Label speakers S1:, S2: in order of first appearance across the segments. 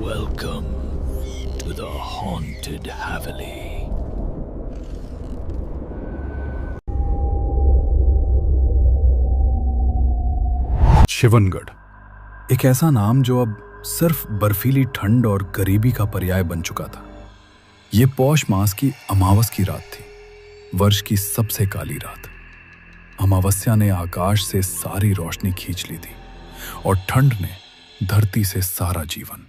S1: Welcome to the Haunted Haveli.
S2: शिवनगढ़, एक ऐसा नाम जो अब सिर्फ बर्फीली ठंड और गरीबी का पर्याय बन चुका था। ये पौष मास की अमावस की रात थी, वर्ष की सबसे काली रात। अमावस्या ने आकाश से सारी रोशनी खींच ली थी और ठंड ने धरती से सारा जीवन।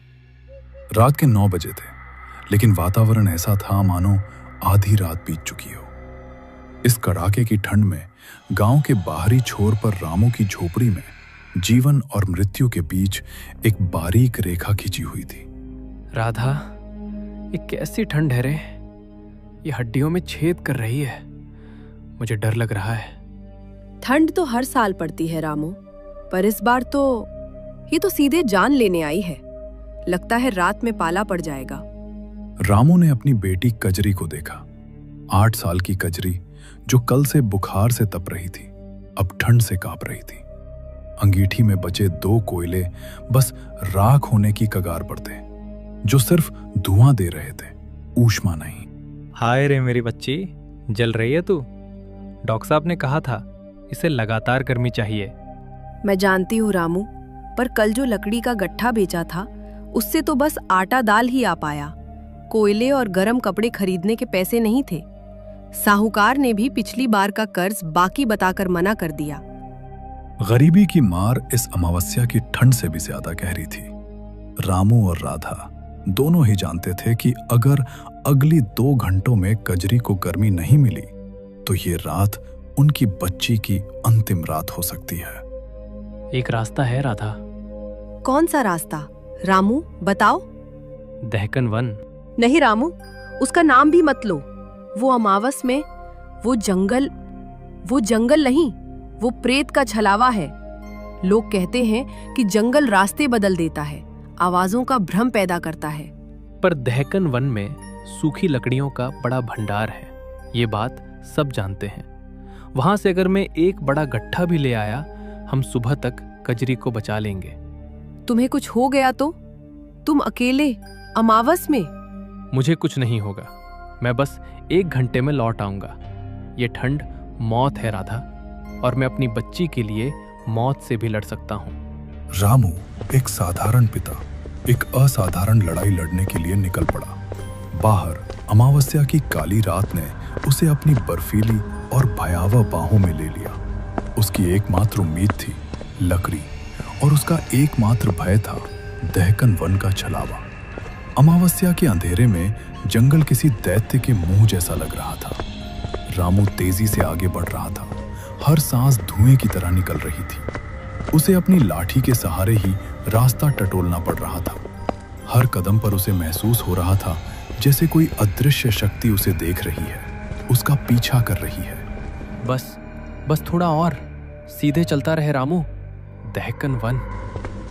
S2: रात के 9 बजे थे, लेकिन वातावरण ऐसा था मानो आधी रात बीत चुकी हो। इस कड़ाके की ठंड में गांव के बाहरी छोर पर रामू की झोपड़ी में जीवन और मृत्यु के बीच एक बारीक रेखा खिंची हुई थी।
S3: राधा, ये कैसी ठंड है रे? ये हड्डियों में छेद कर रही है। मुझे डर लग रहा है।
S4: ठंड तो हर साल पड़ती है रामू, पर इस बार तो ये तो सीधे जान लेने आई है। लगता है रात में पाला पड़ जाएगा।
S2: रामू ने अपनी बेटी कजरी को देखा। 8 साल की कजरी, जो कल से बुखार से तप रही थी, अब ठंड से कांप रही थी। अंगीठी में बचे 2 कोयले बस राख होने की कगार पर थे, जो सिर्फ धुआं दे रहे थे, ऊष्मा नहीं।
S3: हाय रे मेरी बच्ची, जल रही है तू? डॉक्टर साहब ने कहा था इसे लगातार गर्मी चाहिए।
S4: मैं जानती हूँ रामू, पर कल जो लकड़ी का गट्ठा बेचा था उससे तो बस आटा दाल ही आ पाया। कोयले और गरम कपड़े खरीदने के पैसे नहीं थे। साहूकार ने भी पिछली बार का कर्ज बाकी बताकर मना कर दिया।
S2: गरीबी की मार इस अमावस्या की ठंड से भी ज्यादा गहरी थी। रामू और राधा दोनों ही जानते थे कि अगर अगली 2 घंटों में कजरी को गर्मी नहीं मिली तो ये रात उनकी बच्ची की अंतिम रात हो सकती है।
S3: एक रास्ता है राधा।
S4: कौन सा रास्ता रामू, बताओ।
S3: दहकन वन।
S4: नहीं रामू, उसका नाम भी मत लो। वो अमावस में वो जंगल नहीं, वो प्रेत का छलावा है। लोग कहते हैं कि जंगल रास्ते बदल देता है, आवाजों का भ्रम पैदा करता है।
S3: पर दहकन वन में सूखी लकड़ियों का बड़ा भंडार है, ये बात सब जानते हैं। वहां से अगर मैं एक बड़ा गट्ठा भी ले आया, हम सुबह तक कजरी को बचा लेंगे।
S4: तुम्हें कुछ हो गया तो? तुम अकेले अमावस में?
S3: मुझे कुछ नहीं होगा, मैं बस 1 घंटे में लौट आऊंगा। ये ठंड मौत है राधा, और मैं अपनी बच्ची के लिए मौत से भी लड़ सकता हूँ।
S2: रामू, एक साधारण पिता, एक असाधारण लड़ाई लड़ने के लिए निकल पड़ा। बाहर अमावस्या की काली रात ने उसे अपनी बर्फीली और भयावह बाहों में ले लिया। उसकी एकमात्र उम्मीद थी लकड़ी, और उसका एकमात्र भय था दहकन वन का छलावा। अमावस्या के अंधेरे में जंगल किसी दैत्य के मुंह जैसा लग रहा था। रामू तेजी से आगे बढ़ रहा था, हर सांस धुएं की तरह निकल रही थी। उसे अपनी लाठी के सहारे ही रास्ता टटोलना पड़ रहा था। हर कदम पर उसे महसूस हो रहा था जैसे कोई अदृश्य शक्ति उसे देख रही है, उसका पीछा कर रही है।
S3: बस थोड़ा और, सीधे चलता रहे रामू, दहकन वन।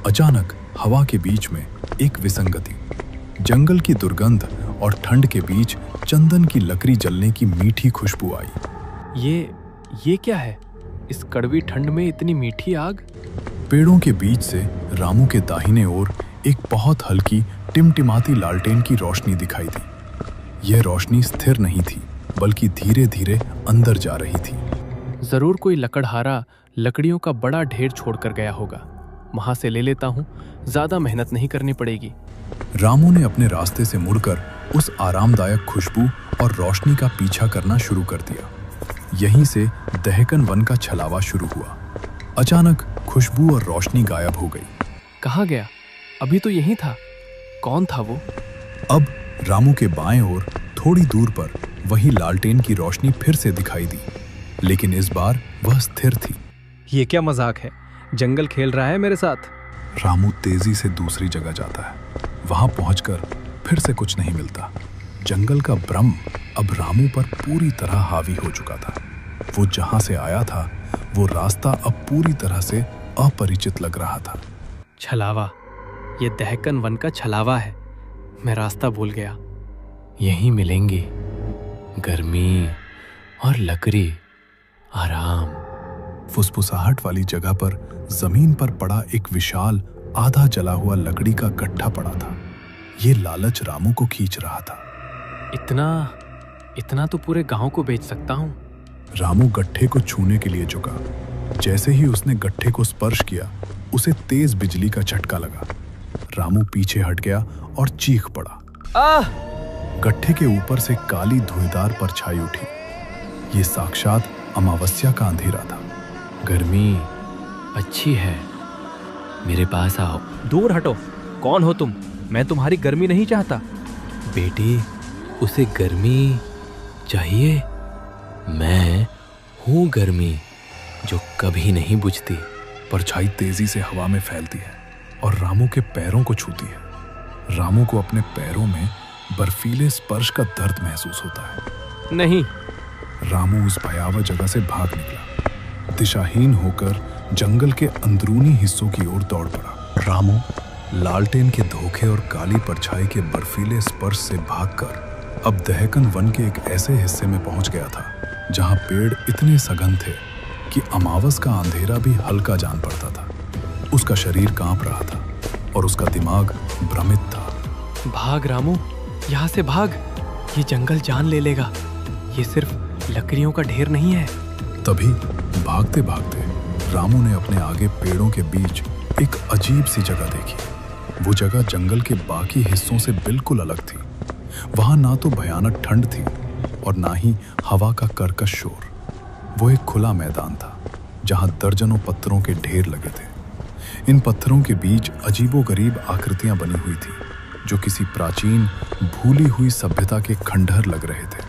S2: अचानक हवा के बीच में एक विसंगति। जंगल की दुर्गंध और ठंड के बीच चंदन की लकड़ी जलने की मीठी खुशबू आई।
S3: ये क्या है? इस कड़वी ठंड में इतनी मीठी आग?
S2: पेड़ों के बीच से रामू के दाहिने ओर एक बहुत हल्की टिमटिमाती लालटेन की रोशनी दिखाई दी। यह रोशनी स्थिर नहीं थी, बल्कि धीरे धीरे अंदर जा रही थी।
S3: जरूर कोई लकड़हारा लकड़ियों का बड़ा ढेर छोड़कर गया होगा। वहां से ले लेता हूँ, ज्यादा मेहनत नहीं करनी पड़ेगी।
S2: रामू ने अपने रास्ते से मुड़कर उस आरामदायक खुशबू और रोशनी का पीछा करना शुरू कर दिया। यहीं से दहकन वन का छलावा शुरू हुआ। अचानक खुशबू और रोशनी गायब हो गई।
S3: कहाँ गया? अभी तो यहीं था। कौन था वो?
S2: अब रामू के बाएं ओर थोड़ी दूर पर वही लालटेन की रोशनी फिर से दिखाई दी, लेकिन इस बार वह स्थिर थी।
S3: ये क्या मजाक है? जंगल खेल रहा है मेरे साथ।
S2: रामू तेजी से दूसरी जगह जाता है। वहां पहुंचकर फिर से कुछ नहीं मिलता। जंगल का भ्रम अब रामू पर पूरी तरह हावी हो चुका था। वो जहां से आया था, वो रास्ता अब पूरी तरह से अपरिचित लग रहा था।
S3: छलावा, ये दहकन वन का छलावा है। मैं रास्ता भूल गया। यहीं मिलेंगी गर्मी और लकड़ी, आराम।
S2: फुसफुसाहट वाली जगह पर जमीन पर पड़ा एक विशाल आधा जला हुआ लकड़ी का गट्ठा पड़ा था। ये लालच रामू को खींच रहा था।
S3: इतना तो पूरे गांव को बेच सकता हूं।
S2: रामू गट्ठे को छूने के लिए झुका। जैसे ही उसने गट्ठे को स्पर्श किया, उसे तेज बिजली का झटका लगा। रामू पीछे हट गया और चीख पड़ा। गट्ठे के ऊपर से काली धुएंधार परछाई उठी। ये साक्षात अमावस्या का अंधेरा था।
S3: गर्मी अच्छी है, मेरे पास आओ। दूर हटो, कौन हो तुम? मैं तुम्हारी गर्मी नहीं चाहता। बेटी, उसे गर्मी चाहिए? मैं हूं गर्मी जो कभी नहीं बुझती।
S2: परछाई तेजी से हवा में फैलती है और रामू के पैरों को छूती है। रामू को अपने पैरों में बर्फीले स्पर्श का दर्द महसूस होता है।
S3: नहीं।
S2: रामू उस भयावह जगह से भाग निकला। दिशाहीन होकर जंगल के अंदरूनी हिस्सों की ओर दौड़ पड़ा। रामू लालटेन के धोखे और काली परछाई के बर्फीले स्पर्श से भागकर अब दहकन वन के एक ऐसे हिस्से में पहुंच गया था जहां पेड़ इतने सघन थे कि अमावस का अंधेरा भी हल्का जान पड़ता था। उसका शरीर कांप रहा था और उसका दिमाग भ्रमित था।
S3: भाग रामू, यहाँ से भाग। ये जंगल जान ले लेगा। ये सिर्फ लकड़ियों का ढेर नहीं है।
S2: तभी भागते भागते रामू ने अपने आगे पेड़ों के बीच एक अजीब सी जगह देखी। वो जगह जंगल के बाकी हिस्सों से बिल्कुल अलग थी। वहां ना तो भयानक ठंड थी और ना ही हवा का कर्कश शोर। वो एक खुला मैदान था जहां दर्जनों पत्थरों के ढेर लगे थे। इन पत्थरों के बीच अजीबोगरीब आकृतियां बनी हुई थी जो किसी प्राचीन भूली हुई सभ्यता के खंडहर लग रहे थे।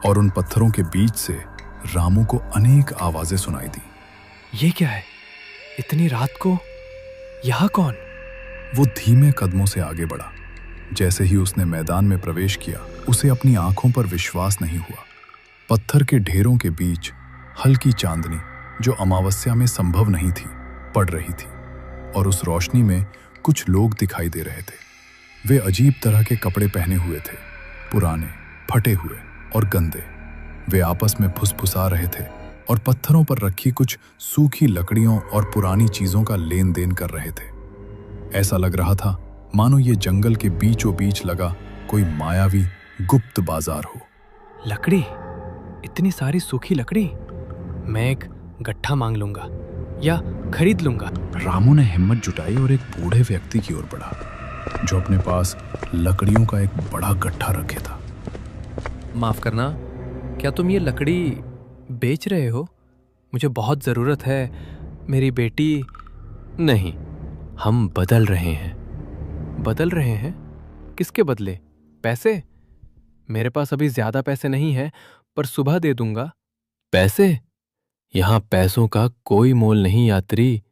S2: और उन पत्थरों के बीच से रामू को अनेक आवाजें सुनाई दी।
S3: ये क्या है? इतनी रात को यहाँ कौन?
S2: वो धीमे कदमों से आगे बढ़ा। जैसे ही उसने मैदान में प्रवेश किया, उसे अपनी आंखों पर विश्वास नहीं हुआ। पत्थर के ढेरों के बीच हल्की चांदनी, जो अमावस्या में संभव नहीं थी, पड़ रही थी और उस रोशनी में कुछ लोग दिखाई दे रहे थे। वे अजीब तरह के कपड़े पहने हुए थे, पुराने, फटे हुए और गंदे। वे आपस में फुसफुसा रहे थे और पत्थरों पर रखी कुछ सूखी लकड़ियों और पुरानी चीजों का लेन देन कर रहे थे। ऐसा लग रहा था मानो ये जंगल के बीचों बीच लगा कोई मायावी गुप्त बाजार हो।
S3: लकड़ी, इतनी सारी सूखी लकड़ी। मैं एक गट्ठा मांग लूंगा या खरीद लूंगा।
S2: रामू ने हिम्मत जुटाई और एक बूढ़े व्यक्ति की ओर बढ़ा जो अपने पास लकड़ियों का एक बड़ा गट्ठा रखे था।
S3: माफ करना, क्या तुम ये लकड़ी बेच रहे हो? मुझे बहुत जरूरत है। मेरी बेटी। नहीं, हम बदल रहे हैं। बदल रहे हैं? किसके बदले? पैसे? मेरे पास अभी ज्यादा पैसे नहीं है, पर सुबह दे दूंगा। पैसे? यहां पैसों का कोई मोल नहीं यात्री।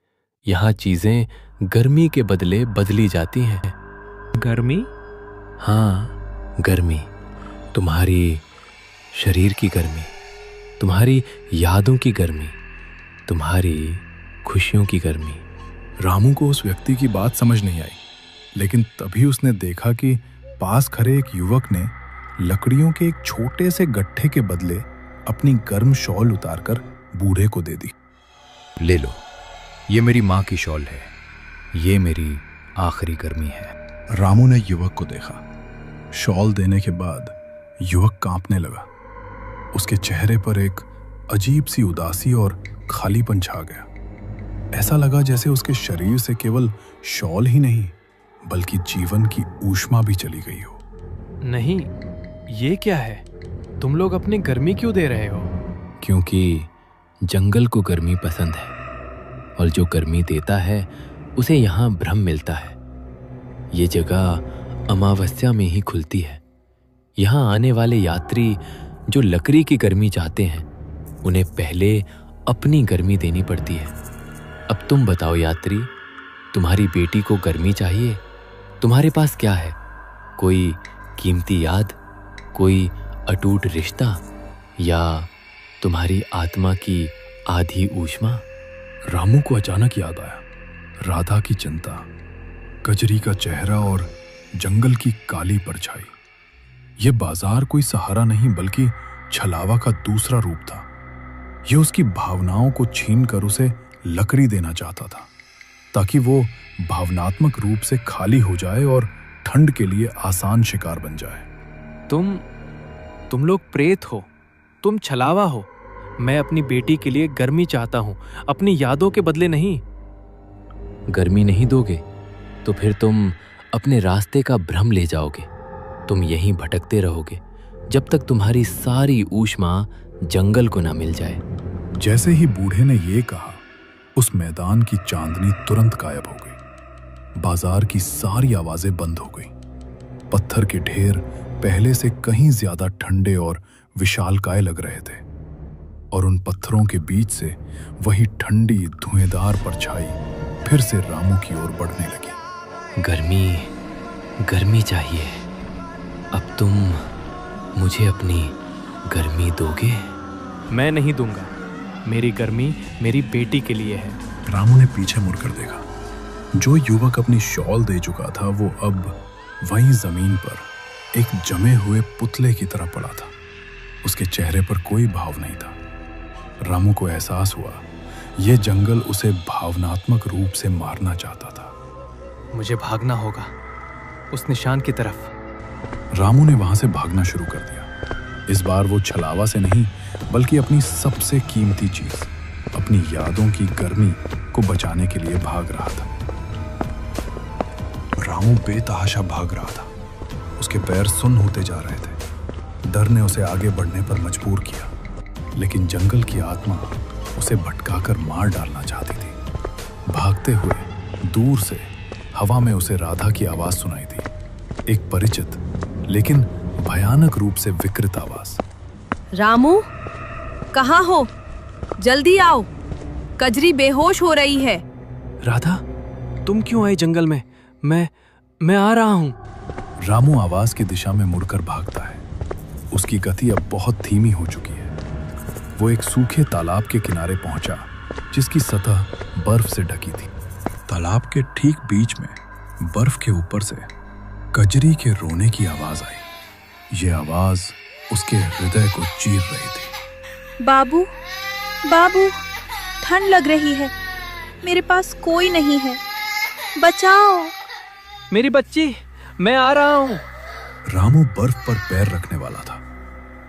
S3: यहां चीजें गर्मी के बदले बदली जाती हैं। गर्मी? हाँ, गर्मी। तुम्हारी शरीर की गर्मी, तुम्हारी यादों की गर्मी, तुम्हारी खुशियों की गर्मी।
S2: रामू को उस व्यक्ति की बात समझ नहीं आई, लेकिन तभी उसने देखा कि पास खड़े एक युवक ने लकड़ियों के एक छोटे से गट्ठे के बदले अपनी गर्म शॉल उतारकर बूढ़े को दे दी।
S1: ले लो, ये मेरी माँ की शॉल है। ये मेरी आखिरी गर्मी है।
S2: रामू ने युवक को देखा। शॉल देने के बाद युवक कांपने लगा। उसके चेहरे पर एक अजीब सी उदासी और खालीपन छा गया। ऐसा लगा जैसे उसके शरीर से केवल शॉल ही नहीं, बल्कि जीवन की ऊष्मा भी चली गई हो।
S3: नहीं, ये क्या है? तुम लोग अपनी गर्मी क्यों दे रहे हो?
S1: क्योंकि जंगल को गर्मी पसंद है और जो गर्मी देता है उसे यहाँ भ्रम मिलता है। ये जगह अमावस्या में ही खुलती है। यहाँ आने वाले यात्री जो लकड़ी की गर्मी चाहते हैं, उन्हें पहले अपनी गर्मी देनी पड़ती है। अब तुम बताओ यात्री, तुम्हारी बेटी को गर्मी चाहिए? तुम्हारे पास क्या है? कोई कीमती याद, कोई अटूट रिश्ता, या तुम्हारी आत्मा की आधी ऊष्मा?
S2: रामू को अचानक याद आया राधा की चिंता, कजरी का चेहरा और जंगल की काली परछाई। यह बाजार कोई सहारा नहीं बल्कि छलावा का दूसरा रूप था। यह उसकी भावनाओं को छीनकर उसे लकड़ी देना चाहता था ताकि वो भावनात्मक रूप से खाली हो जाए और ठंड के लिए आसान शिकार बन जाए।
S3: तुम लोग प्रेत हो, तुम छलावा हो। मैं अपनी बेटी के लिए गर्मी चाहता हूं, अपनी यादों के बदले नहीं।
S1: गर्मी नहीं दोगे तो फिर तुम अपने रास्ते का भ्रम ले जाओगे। तुम यहीं भटकते रहोगे जब तक तुम्हारी सारी ऊष्मा जंगल को ना मिल जाए।
S2: जैसे ही बूढ़े ने ये कहा, उस मैदान की चांदनी तुरंत गायब हो गई। बाजार की सारी आवाजें बंद हो गई। पत्थर के ढेर पहले से कहीं ज्यादा ठंडे और विशालकाय लग रहे थे, और उन पत्थरों के बीच से वही ठंडी धुएंधार परछाई फिर से रामू की ओर बढ़ने लगी।
S1: गर्मी चाहिए। अब तुम मुझे अपनी गर्मी दोगे?
S3: मैं नहीं दूंगा। मेरी गर्मी मेरी बेटी के लिए है।
S2: रामू ने पीछे मुड़कर देखा। जो युवक अपनी शॉल दे चुका था वो अब वहीं जमीन पर एक जमे हुए पुतले की तरह पड़ा था। उसके चेहरे पर कोई भाव नहीं था। रामू को एहसास हुआ यह जंगल उसे भावनात्मक रूप से मारना चाहता था।
S3: मुझे भागना होगा उस निशान की तरफ।
S2: रामू ने वहां से भागना शुरू कर दिया। इस बार वो छलावा से नहीं, बल्कि अपनी सबसे कीमती चीज, अपनी यादों की गर्मी को बचाने के लिए भाग रहा था। रामू बेतहाशा भाग रहा था। उसके पैर सुन्न होते जा रहे थे। डर ने उसे आगे बढ़ने पर मजबूर किया, लेकिन जंगल की आत्मा उसे भटकाकर मार डालना चाहती थी। भागते हुए दूर से हवा में उसे राधा की आवाज सुनाई दी, एक परिचित लेकिन भयानक रूप से विकृत आवाज।
S4: रामू, कहाँ हो? जल्दी आओ, कजरी बेहोश हो रही है।
S3: राधा, तुम क्यों आई जंगल में? मैं आ रहा हूं।
S2: रामू आवाज की दिशा में मुड़कर भागता है। उसकी गति अब बहुत धीमी हो चुकी है। वो एक सूखे तालाब के किनारे पहुंचा, जिसकी सतह बर्फ से ढकी थी। तालाब के ठीक बीच में बर्फ के ऊपर से कजरी के रोने की आवाज आई। ये आवाज उसके हृदय को चीर रही थी।
S5: बाबू, बाबू, ठंड लग रही है, मेरे पास कोई नहीं है, बचाओ।
S3: मेरी बच्ची, मैं आ रहा हूं।
S2: रामू बर्फ पर पैर रखने वाला था।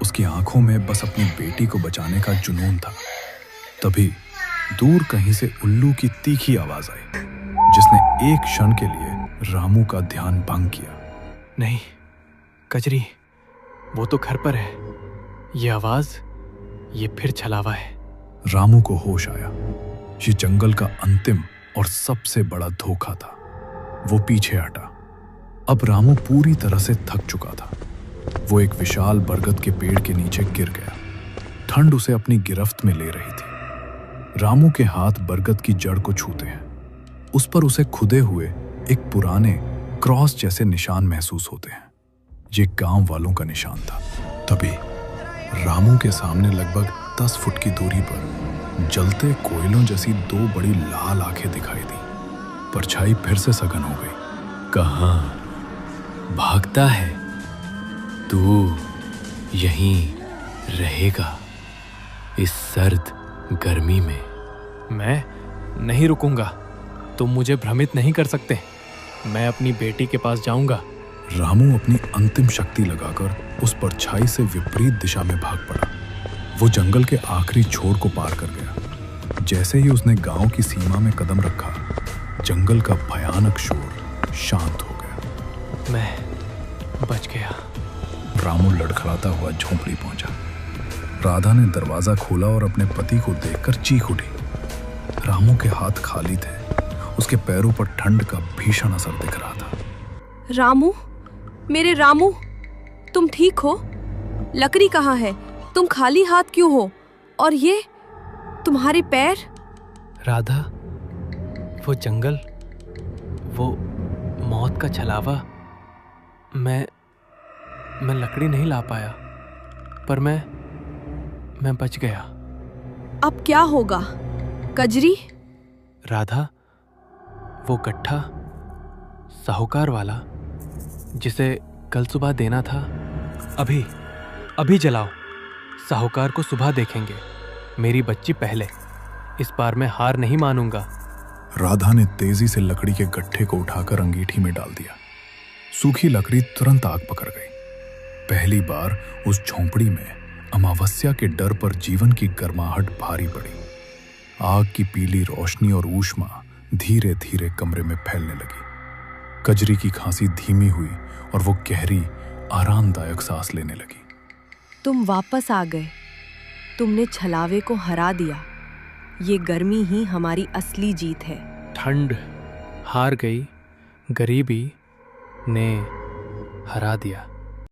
S2: उसकी आंखों में बस अपनी बेटी को बचाने का जुनून था। तभी दूर कहीं से उल्लू की तीखी आवाज आई, जिसने एक क्षण के लिए रामू का ध्यान भंग किया।
S3: नहीं, कजरी, वो तो घर पर है। ये आवाज, ये फिर छलावा है।
S2: रामू को होश आया। ये जंगल का अंतिम और सबसे बड़ा धोखा था। वो पीछे हटा। अब रामू पूरी तरह से थक चुका था। वो एक विशाल बरगद के पेड़ के नीचे गिर गया। ठंड उसे अपनी गिरफ्त में ले रही थी। रामू के हाथ बरगद की जड़ को छूते हैं। उस पर उसे खुदे हुए एक पुराने क्रॉस जैसे निशान महसूस होते हैं। ये गांव वालों का निशान था। तभी रामू के सामने लगभग 10 फुट की दूरी पर जलते कोयलों जैसी 2 बड़ी लाल आंखें दिखाई दी। परछाई फिर से सघन हो गई।
S1: कहाँ भागता है तू? यहीं रहेगा इस सर्द गर्मी में?
S3: मैं नहीं रुकूंगा। तुम मुझे भ्रमित नहीं कर सकते। मैं अपनी बेटी के पास जाऊंगा।
S2: रामू अपनी अंतिम शक्ति लगाकर उस परछाई से विपरीत दिशा में भाग पड़ा। वो जंगल के आखिरी छोर को पार कर गया। जैसे ही उसने गांव की सीमा में कदम रखा, जंगल का भयानक शोर शांत हो गया।
S3: मैं बच गया।
S2: रामू लड़खड़ाता हुआ झोंपड़ी पहुंचा। राधा ने दरवाजा खोला और अपने पति को देखकर चीख उठी। रामू के हाथ खाली थे। उसके पैरों पर ठंड का भीषण असर दिख रहा था।
S4: रामू, मेरे रामू, तुम ठीक हो? लकड़ी कहाँ है? तुम खाली हाथ क्यों हो? और ये तुम्हारे पैर?
S3: राधा, वो जंगल, वो मौत का छलावा। मैं लकड़ी नहीं ला पाया, पर मैं बच गया।
S4: अब क्या होगा कजरी?
S3: राधा, वो गट्ठा साहूकार वाला जिसे कल सुबह देना था, अभी जलाओ। साहूकार को सुबह देखेंगे। मेरी बच्ची पहले। इस बार मैं हार नहीं मानूंगा।
S2: राधा ने तेजी से लकड़ी के गट्ठे को उठाकर अंगीठी में डाल दिया। सूखी लकड़ी तुरंत आग पकड़ गई। पहली बार उस झोंपड़ी में अमावस्या के डर पर जीवन की गर्माहट भारी पड़ी। आग की पीली रोशनी और ऊष्मा धीरे धीरे कमरे में फैलने लगी। कजरी की खांसी धीमी हुई और वो गहरी आरामदायक सांस लेने लगी।
S4: तुम वापस आ गए। तुमने छलावे को हरा दिया। ये गर्मी ही हमारी असली जीत है।
S3: ठंड हार गई, गरीबी ने हरा दिया।